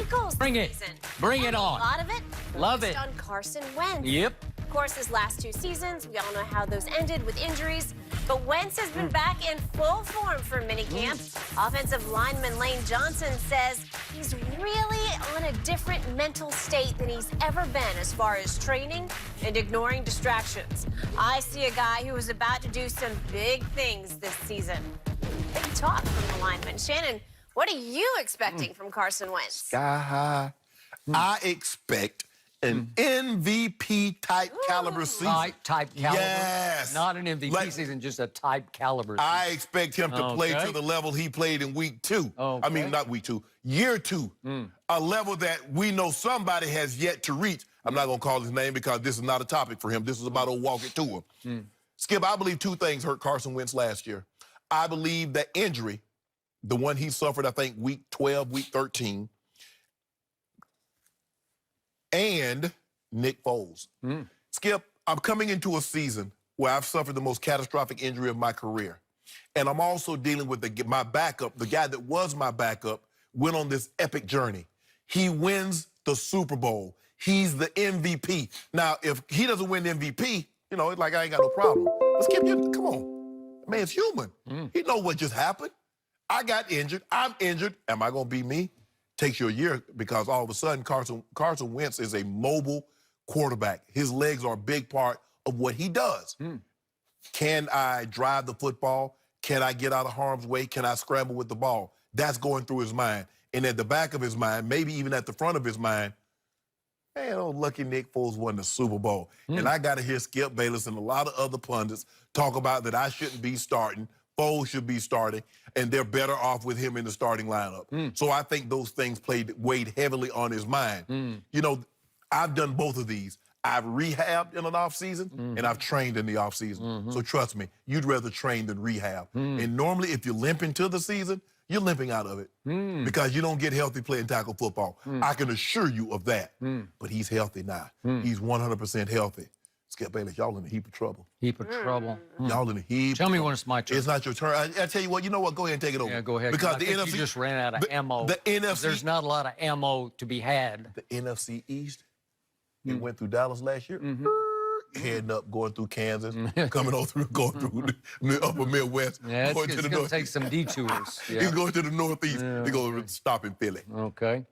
tackles Bring this it. season. Bring And it on. A lot of it Love focused it. on Carson Wentz. Yep. Of course, his last 2 seasons, we all know how those ended with injuries. But Wentz has been back in full form for minicamp. Offensive lineman Lane Johnson says he's really on a different mental state than he's ever been as far as training and ignoring distractions. I see a guy who is about to do some big things this season. Big talk from the lineman. Shannon, what are you expecting from Carson Wentz? Sky high. I expect an MVP-type caliber season. Type caliber? Yes. Not an MVP season, just a type caliber season. I expect him to play to the level he played in week 2. Okay. I mean, not week 2, year 2. A level that we know somebody has yet to reach. I'm not going to call his name because this is not a topic for him. This is about a walk it to him. Skip, I believe 2 things hurt Carson Wentz last year. I believe that injury, the one he suffered, I think, week 12, week 13, and Nick Foles. Skip, I'm coming into a season where I've suffered the most catastrophic injury of my career. And I'm also dealing with my backup, the guy that was my backup, went on this epic journey. He wins the Super Bowl. He's the MVP. Now, if he doesn't win the MVP, you know, it's like I ain't got no problem. But Skip, come on. Man's human. He know what just happened. I got injured. I'm injured. Am I going to be me? Takes you a year because all of a sudden Carson Wentz is a mobile quarterback. His legs are a big part of what he does. Can I drive the football? Can I get out of harm's way? Can I scramble with the ball? That's going through his mind. And at the back of his mind, maybe even at the front of his mind, man, oh, lucky Nick Foles won the Super Bowl. And I got to hear Skip Bayless and a lot of other pundits talk about that I shouldn't be starting. Foles should be starting, and they're better off with him in the starting lineup. So I think those things weighed heavily on his mind. You know, I've done both of these. I've rehabbed in an offseason, and I've trained in the offseason. So trust me, you'd rather train than rehab. And normally, if you limp into the season, you're limping out of it because you don't get healthy playing tackle football. I can assure you of that. But he's healthy now. He's 100% healthy. Skip Bayless, y'all in a heap of trouble. Heap of trouble. Y'all in a heap. Tell me when it's my turn. It's not your turn. I tell you what, you know what? Go ahead and take it over. Yeah, go ahead. Because I the think NFC you just ran out of ammo. The NFC. There's not a lot of ammo to be had. The NFC East. It went through Dallas last year. Heading up, going through Kansas, going through the upper Midwest, Yeah, going it's to the going north. to take some detours. Yeah. He's going to the Northeast. They're going to stop in Philly. Okay.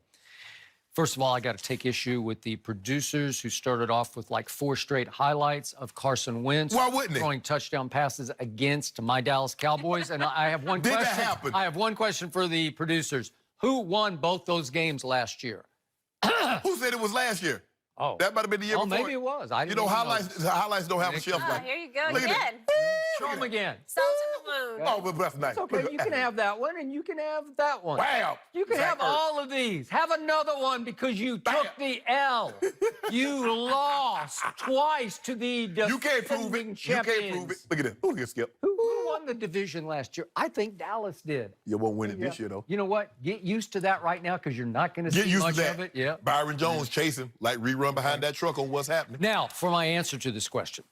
First of all, I got to take issue with the producers who started off with like 4 straight highlights of Carson Wentz Why wouldn't he? throwing touchdown passes against my Dallas Cowboys. And I have one Did question. that happen? I have one question for the producers. Who won both those games last year? Who said it was last year? Oh, That might have been the year before. maybe it was. I You didn't know, even highlights don't have a shelf Oh, life. here you go Look at again. Show them again. Salt in the wound. Oh, but that's nice. It's okay. You can have that one, and you can have that one. Wow. You can have all of these. Have another one because you took the L. You lost twice to the You can't prove it. defending You champions. can't prove it. Look at this. Look at Skip. Who won the division last year? I think Dallas did. You won't win it this year, though. You know what? Get used to that right now because you're not going to Get see used much to that. of it. Yeah. Byron Jones chasing, like rerun behind that truck on what's happening. Now, for my answer to this question.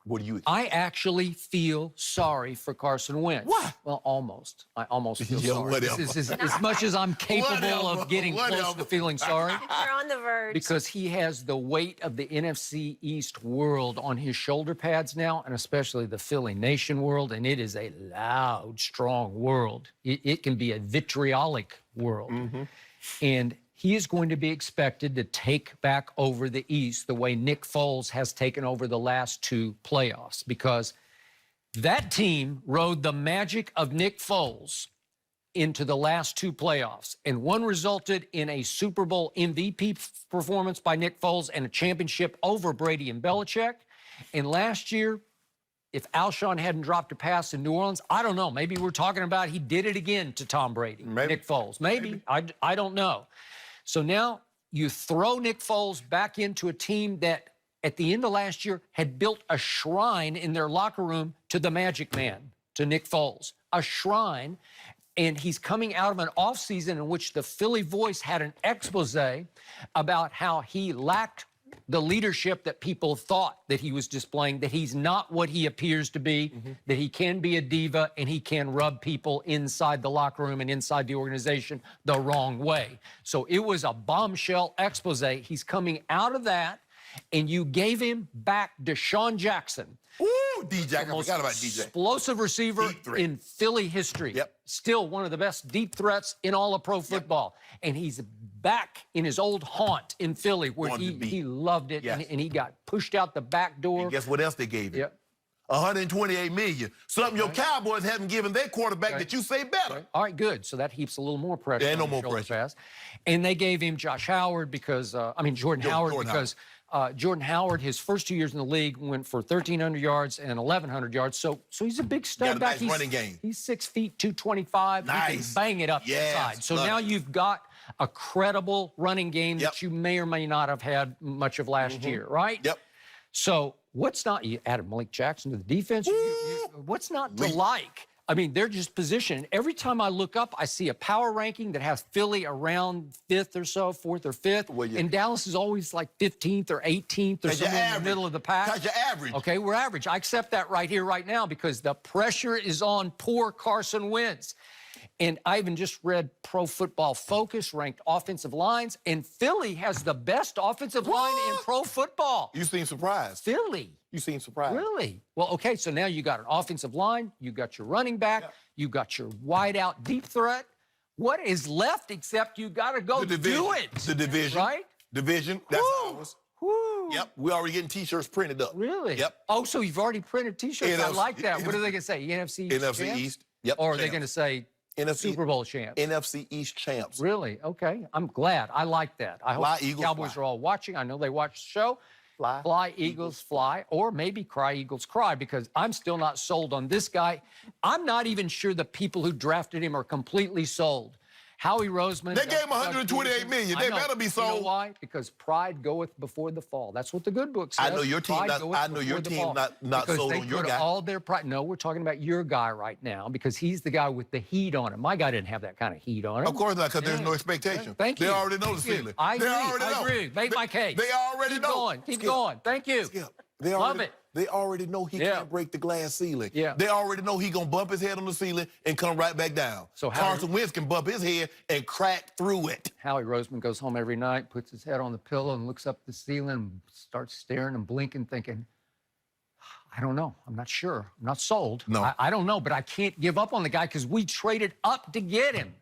What do you I actually feel sorry for Carson Wentz. Why? Well, almost. I almost feel Yeah, sorry. whatever. This is as much as I'm capable Whatever, of getting close whatever. to feeling sorry. You're on the verge. Because he has the weight of the NFC East world on his shoulder pads now, and especially the Philly Nation world, and it is a loud, strong world. It can be a vitriolic world. And he is going to be expected to take back over the East the way Nick Foles has taken over the last 2 playoffs, because that team rode the magic of Nick Foles into the last 2 playoffs, and one resulted in a Super Bowl MVP performance by Nick Foles and a championship over Brady and Belichick. And last year, if Alshon hadn't dropped a pass in New Orleans, I don't know. Maybe we're talking about he did it again to Tom Brady, Nick Foles. Maybe. I don't know. So now you throw Nick Foles back into a team that at the end of last year had built a shrine in their locker room to the Magic Man, to Nick Foles, a shrine. And he's coming out of an offseason in which the Philly Voice had an expose about how he lacked the leadership that people thought that he was displaying, that he's not what he appears to be, that he can be a diva and he can rub people inside the locker room and inside the organization the wrong way. So it was a bombshell expose. He's coming out of that, and you gave him back Deshaun Jackson. Ooh, D-Jack, I forgot about DJ. Explosive receiver in Philly history. Yep. Still one of the best deep threats in all of pro football. And he's back in his old haunt in Philly where he loved it, Yes. and he got pushed out the back door. And guess what else they gave him? Yep. $128 million. Something your Cowboys haven't given their quarterback that you say better. All right, good. So that heaps a little more pressure. There ain't no on more his shoulder pressure. pads. And they gave him Josh Howard because, Jordan Howard because Jordan Howard, his first 2 years in the league, went for 1,300 yards and 1,100 yards. So he's a big stud a back. nice running game. He's 6 feet, 225. He can Nice. bang it up Yes, inside. So love now it. you've got a credible running game that you may or may not have had much of last year, right? Yep. So what's not, you added Malik Jackson to the defense. What's not to like? I mean, they're just positioned. Every time I look up, I see a power ranking that has Philly around 5th or so, 4th or 5th. Well, And Dallas is always like 15th or 18th or somewhere in the middle of the pack. That's your average. Okay, we're average. I accept that right here, right now, because the pressure is on poor Carson Wentz. And I even just read Pro Football Focus ranked offensive lines, and Philly has the best offensive line in pro football. You seem surprised. Philly. You seem surprised. Really? Well, okay, so now you got an offensive line, you got your running back, you got your wide out deep threat. What is left except you got to go The division. do it? The division. Right? Division. That's Woo. ours. Woo. Yep. We already getting T-shirts printed up. Really? Yep. Oh, so you've already printed T-shirts. I NFC like that. What are they going to say? NFC East NFC champs? East. Yep. Or are they champs. going to say NFC Super Bowl champs? NFC East champs. Really? Okay. I'm glad. I like that. I hope Fly, the Eagles, Cowboys fly. are all watching. I know they watch the show. Fly. Fly, Eagles, fly. Or maybe cry, Eagles, cry, because I'm still not sold on this guy. I'm not even sure the people who drafted him are completely sold. Howie Roseman. They gave him $128 million. They better be You sold. know why? Because pride goeth before the fall. That's what the good book says. I know your team Pride not- goeth I know your before the team fall. not Because sold they on your put guy. all their pride. No, we're talking about your guy right now because he's the guy with the heat on him. My guy didn't have that kind of heat on him. Of course not, because there's no expectation. Thank you. They already know the Thank you. ceiling. I They agree. already know. I agree. Make my case. They already Keep know. going. Keep Skip. going. Thank you. Skip. They Love already, it. They already know he Yeah. can't break the glass ceiling. Yeah. They already know he gonna bump his head on the ceiling and come right back down. So how- Carson Wentz can bump his head and crack through it. Howie Roseman goes home every night, puts his head on the pillow and looks up at the ceiling and starts staring and blinking, thinking, I don't know. I'm not sure. I'm not sold. No. I don't know, but I can't give up on the guy because we traded up to get him.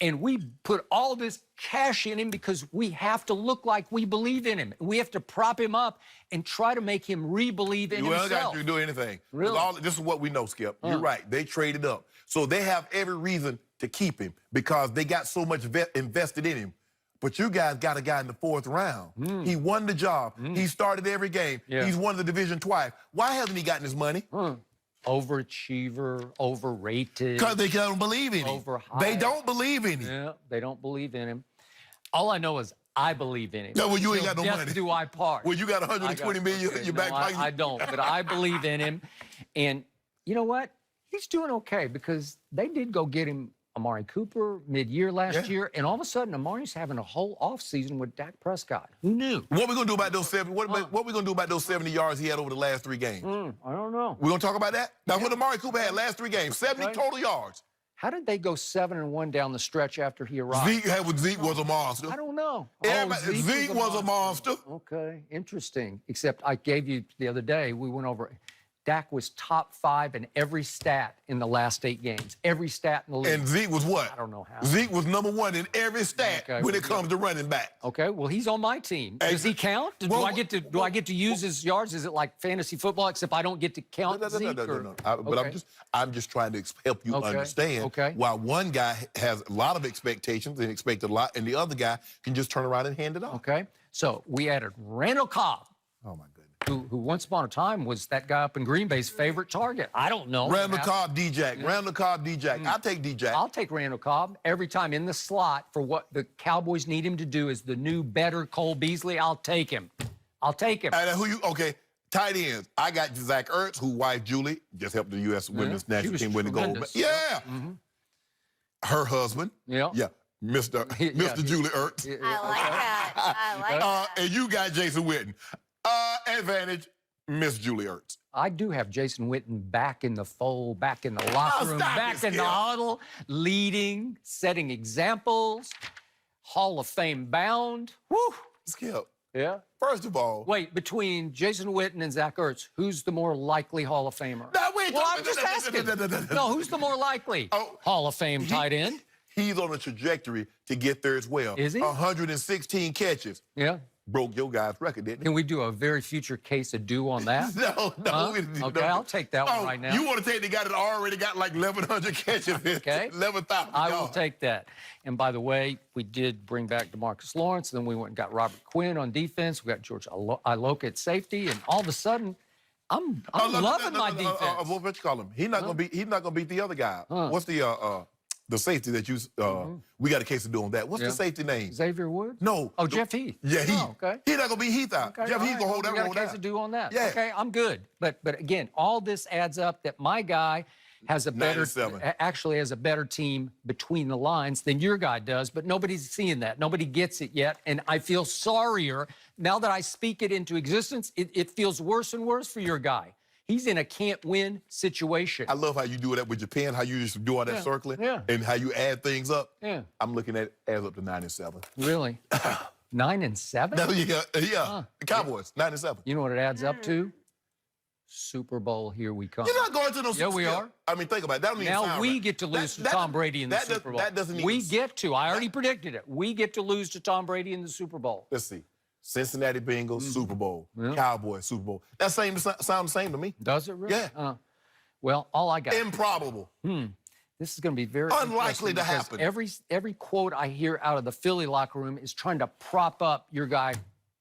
And we put all this cash in him because we have to look like we believe in him. We have to prop him up and try to make him re-believe in You ain't himself. got to do anything. Really? This is what we know, Skip. You're right. They traded up. So they have every reason to keep him because they got so much invested in him. But you guys got a guy in the 4th round. He won the job. He started every game. Yeah. He's won the division twice. Why hasn't he gotten his money? Overachiever, overrated. Because they don't believe in him. Overhyped. They don't believe in him. Yeah, they don't believe in him. All I know is I believe in him. No, well, you ain't Till got no death money. do I part. Well, you got $120 million in your back pocket. I don't, but I believe in him. And you know what? He's doing okay because they did go get him Amari Cooper mid-year last year, and all of a sudden Amari's having a whole offseason with Dak Prescott. Who knew? What we gonna do about those 70? What we gonna do about those 70 yards he had over the last 3 games? I don't know. We gonna talk about that? Now, what Amari Cooper had last 3 games, 70 total yards. How did they go 7-1 down the stretch after he arrived? Zeke was a monster. I don't know. Everybody- Zeke was a monster. Okay, interesting. Except I gave you the other day, we went over, Dak was top 5 in every stat in the last 8 games. Every stat in the league. And Zeke was what? I don't know how. Zeke was number 1 in every stat Okay, when it comes to running back. Okay, well, he's on my team. Hey, Does he count? Do well, I get to use his yards? Is it like fantasy football, except I don't get to count Zeke? No. But I'm just trying to help you understand why one guy has a lot of expectations and expected a lot, and the other guy can just turn around and hand it off. Okay, so we added Randall Cobb, Oh my goodness. who once upon a time was that guy up in Green Bay's favorite target. I don't know. Randall Cobb, D-Jack. Randall Cobb, D-Jack. I'll take D-Jack. I'll take Randall Cobb every time in the slot for what the Cowboys need him to do as the new, better Cole Beasley. I'll take him. I'll take him. And okay, tight ends. I got Zach Ertz, who wife Julie just helped the U.S. Women's She national was team win the gold. tremendous. Yeah. Her husband. Yeah. Yeah. Mr. Julie Ertz. I like that. I like that. And you got Jason Witten. Advantage, Miss Julie Ertz. I do have Jason Witten back in the fold, back in the locker room, back in the huddle, leading, setting examples, Hall of Fame bound. Woo! Skip. Yeah. First of all, Wait, between Jason Witten and Zach Ertz, who's the more likely Hall of Famer? no, wait, Well, I'm just asking. No, who's the more likely Hall of Fame tight end? He's on a trajectory to get there as well. Is he? 116 catches. Yeah. Broke your guy's record, didn't he? Can we do a very future case of do on that? No. Okay, I'll take that one right now. You want to take the guy that already got like 1,100 catches? Okay. 11,000. I will take that. And by the way, we did bring back DeMarcus Lawrence. Then we went and got Robert Quinn on defense. We got George Iloka at safety. And all of a sudden, I'm loving my defense. What you call him? He's not gonna beat. He's not gonna beat the other guy. What's the safety that you? We got a case to do on that. What's the safety name? Xavier Woods? No. Oh, Jeff Heath. Yeah, Heath. Oh, okay. He's not gonna beat Heath out. Okay, Jeff Heath gonna hold that we got one a case down. to do on that. Yeah. Okay, I'm good. But again, all this adds up that my guy has a better, 97. actually has a better team between the lines than your guy does, but nobody's seeing that. Nobody gets it yet, and I feel sorrier. Now that I speak it into existence, it feels worse and worse for your guy. He's in a can't-win situation. I love how you do that with your pen, how you just do all that circling, and how you add things up. Yeah. I'm looking at it adds up to 9 and 7. Really? 9 and 7? No, yeah. The Cowboys, 9 and 7. You know what it adds up to? Super Bowl, here we come. You're not going to no Super Bowl. Yeah, we are. I mean, think about it. That don't even Now sound we right. get to lose to Tom Brady in the Super Bowl. That doesn't even... We get to. I already predicted it. We get to lose to Tom Brady in the Super Bowl. Let's see. Cincinnati Bengals, Super Bowl. Cowboys, Super Bowl. That sounds the same to me. Does it really? Yeah. Well, all I got. Improbable. This is going to be very Unlikely to interesting happen. because every quote I hear out of the Philly locker room is trying to prop up your guy,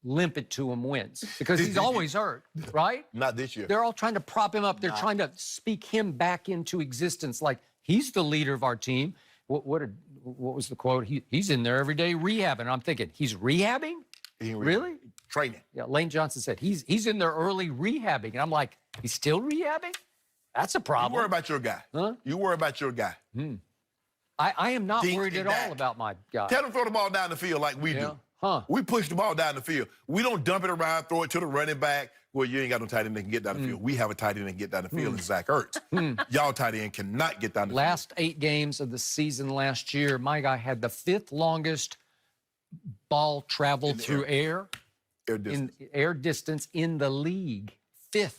limp it to him wins, because he's always hurt, right? Not this year. They're all trying to prop him up. They're trying to speak him back into existence, like he's the leader of our team. What was the quote? He's in there every day rehabbing. I'm thinking, he's rehabbing? Really? Training. Yeah, Lane Johnson said he's in there early rehabbing. And I'm like, he's still rehabbing? That's a problem. You worry about your guy. Huh? You worry about your guy. I am not Dink worried and at dak. all about my guy. Tell him throw the ball down the field like we do. We push the ball down the field. We don't dump it around, throw it to the running back. Well, you ain't got no tight end that can get down the field. We have a tight end that can get down the field, and Zach Ertz. Y'all tight end cannot get down the field. Last 8 games of the season last year, my guy had the 5th longest ball traveled through air distance in the league. 5th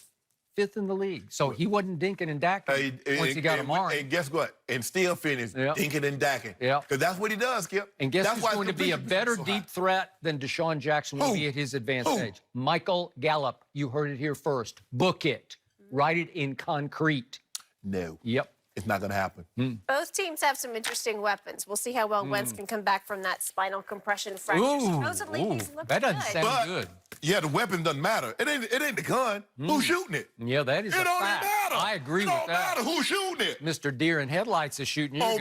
in the league. So he wasn't dinking and dacking once he got Amari. And guess what? And still finished dinking and dacking. Yeah. Because that's what he does, Skip. And guess that's who's going to be a better deep threat than Deshaun Jackson will be at his advanced age? Michael Gallup. You heard it here first. Book it. Write it in concrete. No. Yep. It's not going to happen. Both teams have some interesting weapons. We'll see how well Wentz can come back from that spinal compression fracture. Supposedly, he's looking that doesn't good. sound good. Yeah, the weapon doesn't matter. It ain't the gun. Who's shooting it? Yeah, that is It a don't fact. matter. I agree it with don't that. matter who's shooting it. Mr. Deer in Headlights is shooting you.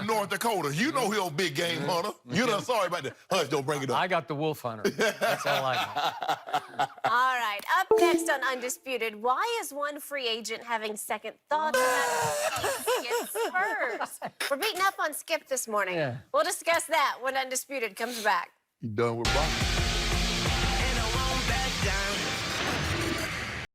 North Dakota. You know he'll big game hunter. You done sorry about that. Hush, don't bring it up. I got the Wolf Hunter. That's all I got. All right, up next on Undisputed, why is one free agent having second thoughts about Skip Spurs? We're beating up on Skip this morning. Yeah. We'll discuss that when Undisputed comes back. You done with Brock?